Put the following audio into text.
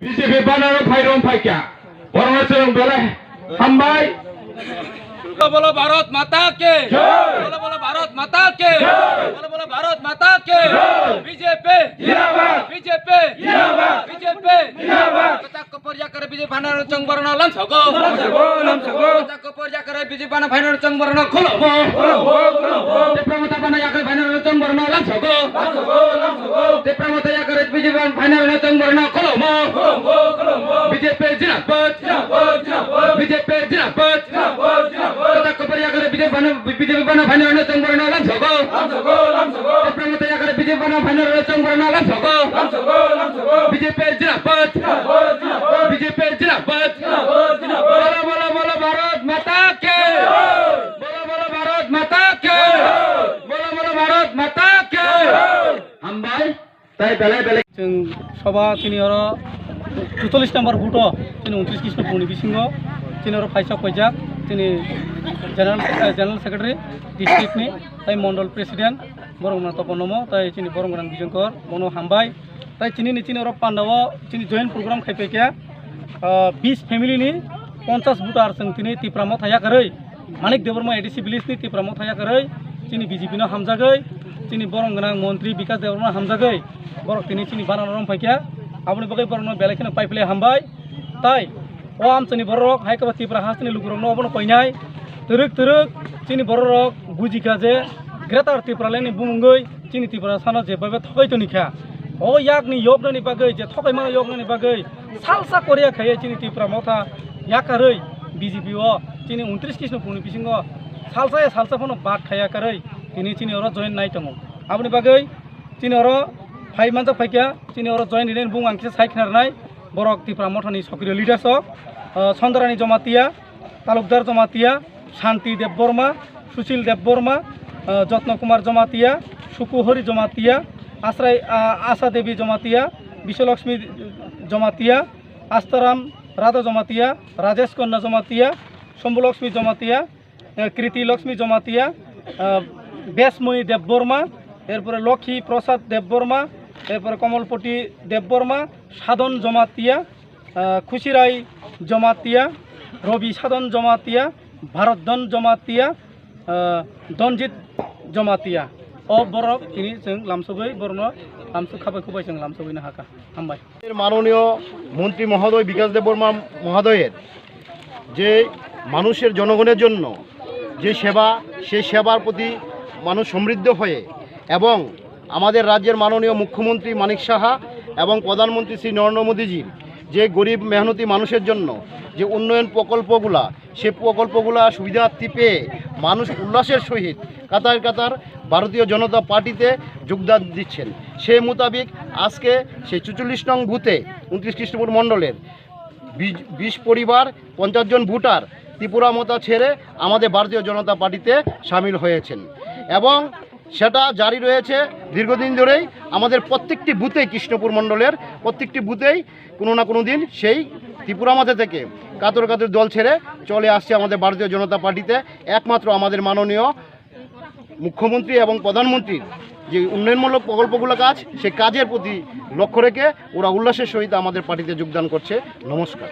BJP banner Bhairon Phaika. Varunachal Bele Hambai. बोलो भारत माता के बोलो भारत माता के बोलो भारत माता के बीजेपी जिंदाबाद बीजेपी जिंदाबाद बीजेपी जिंदाबाद कता कपर्या करे बीजेपी भाना चंगबरण लमसगो कता कपर्या करे बीजेपी भाना भाना चंगबरण खोलो ते प्रमता भाना याकरे भाना चंगबरण लमसगो ते प्रमता याकरे बीजेपी भाना चंगबरण खोलो बीजेपी जिंदाबाद बीजेपी जिंदाबाद कता कपर्या करे बीजेपी भाना भाना चंगबरण लमसगो ते प्रमता याकरे बीजेपी भाना भाना चंगबरण लमसगो बीजेपी जिंदाबाद बीजेपी जिंदाबाद बोलो बोलो बोलो भारत माता के बोलो बोलो भारत माता के बोलो बोलो भारत माता के हामबाय ताई बेले बेले जों सभा तिनिहर 44 नम्बर बुथ तिनि 29 कृष्ण पुनि बिसिंग तिनिहर फाइसा फैजाक तिनि जनरल सेक्रेटारि डिस्ट्रिक्ट नि ताई मंडल प्रेसिडेंट बरंगना तपनम ताई तिनि बरंगना बिजंकर मनो हामबाय ताई तिनि तिनिहर पान्डाव तिनि जॉइंट प्रोग्राम खाइफैया 20 फैमिली नि 50 बुटार जों तिनि तिप्राम थायाखै मानिक देवबर्मा एडिसि विलेज नि तिप्राम थायाखै तिनि बीजेपी न हामजागै तिनि बरंगना मंत्री विकास देवबर्मा हामजागै बरक तिनि बानारम फैया आपनि बगै बरंगना बेलेखनो पाइपले हामबाय ताई ओ आमचनि बरक हाइकबा तिप्रा हासनि लुगुरनो अबन फैनाय तरक तिनि बरक बुजिखा जे ग्रेटर तिप्रालेनि बुमुंगै तिनि तिप्रा साना जेबाबे थकैतनिखा ओ याकनि योगनि बागै जे थकैमा योगनि बागै सालसा कोरिया खाय तिनि तिप्रा मथा याकारै बीजेपी ओ तिनि 29 कृष्ण पुनि बिसिंग सालसा फनो बात खाया करै तिनि और जॉइन नाय दङ आपनि बागै तिनि और फाइ मानजा फाइका तिनि और जॉइन दिने बुं आंखि साइखनारनाय बरक तिप्रा मथानि सक्रिय लिडारसक चन्द्रानी जमातिया तालुकदार जमातिया शांति देवबर्मा सुशील देवबर्मा जत्न कुमार जमातिया सुकुहरी जमातिया आशा देवी जमातिया विश्वलक्ष्मी जमातिया आस्ताराम राधा जमातिया राजेश कन्या जमातिया शंभुलक्ष्मी जमातिया कृति लक्ष्मी जमातिया बेसमणि देवबर्मा एरपर लक्ष्मी प्रसाद देवबर्मा एरपर कमलपति देवबर्मा साधन जमातिया खुशिराय जमातिया रवि साधन जमातिया भारतदन जमातिया दनजित जमातिया अ बरक तिनि जों लामसगै बरनो लामसु खाबायखौबाय जों लामसगैनो हाका हामबाय माननीय मंत्री महोदय विकास देवबर्मा महोदयेर जे মানুষের জনগণের জন্য যে সেবা সেই সেবার প্রতি মানুষ সমৃদ্ধ হয়ে এবং আমাদের রাজ্যের মাননীয় মুখ্যমন্ত্রী মানিক সাহা এবং প্রধানমন্ত্রী শ্রী নরেন্দ্র মোদীজির যে গরিব মেহনতি মানুষের জন্য যে উন্নয়ন প্রকল্পগুলা সেই প্রকল্পগুলা সুবিধার্থী পেয়ে মানুষ উল্লাসের সহিত কাতার কাতার ভারতীয় জনতা পার্টিতে যোগদান দিচ্ছেন সেই মোতাবেক আজকে সেই ৪৪ নং বুথে ২৯ কৃষ্ণপুর মণ্ডলের ২০ পরিবার ৫০ জন ভোটার ত্রিপুরা মতা ছেড়ে আমাদের ভারতীয় জনতা পার্টিতে সামিল হয়েছেন এবং সেটা জারি রয়েছে দীর্ঘদিন ধরেই আমাদের প্রত্যেকটি বুথেই কৃষ্ণপুর মণ্ডলের প্রত্যেকটি বুথেই কোনো না কোনো দিন সেই ত্রিপুরা মতা থেকে কাতর কাতর দল ছেড়ে চলে আসছে আমাদের ভারতীয় জনতা পার্টিতে একমাত্র আমাদের মাননীয় মুখ্যমন্ত্রী এবং প্রধানমন্ত্রীর যে উন্নয়নমূলক প্রকল্পগুলো কাজ সেই কাজের প্রতি লক্ষ্য রেখে ওরা উল্লাসের সহিত আমাদের পার্টিতে যোগদান করছে নমস্কার।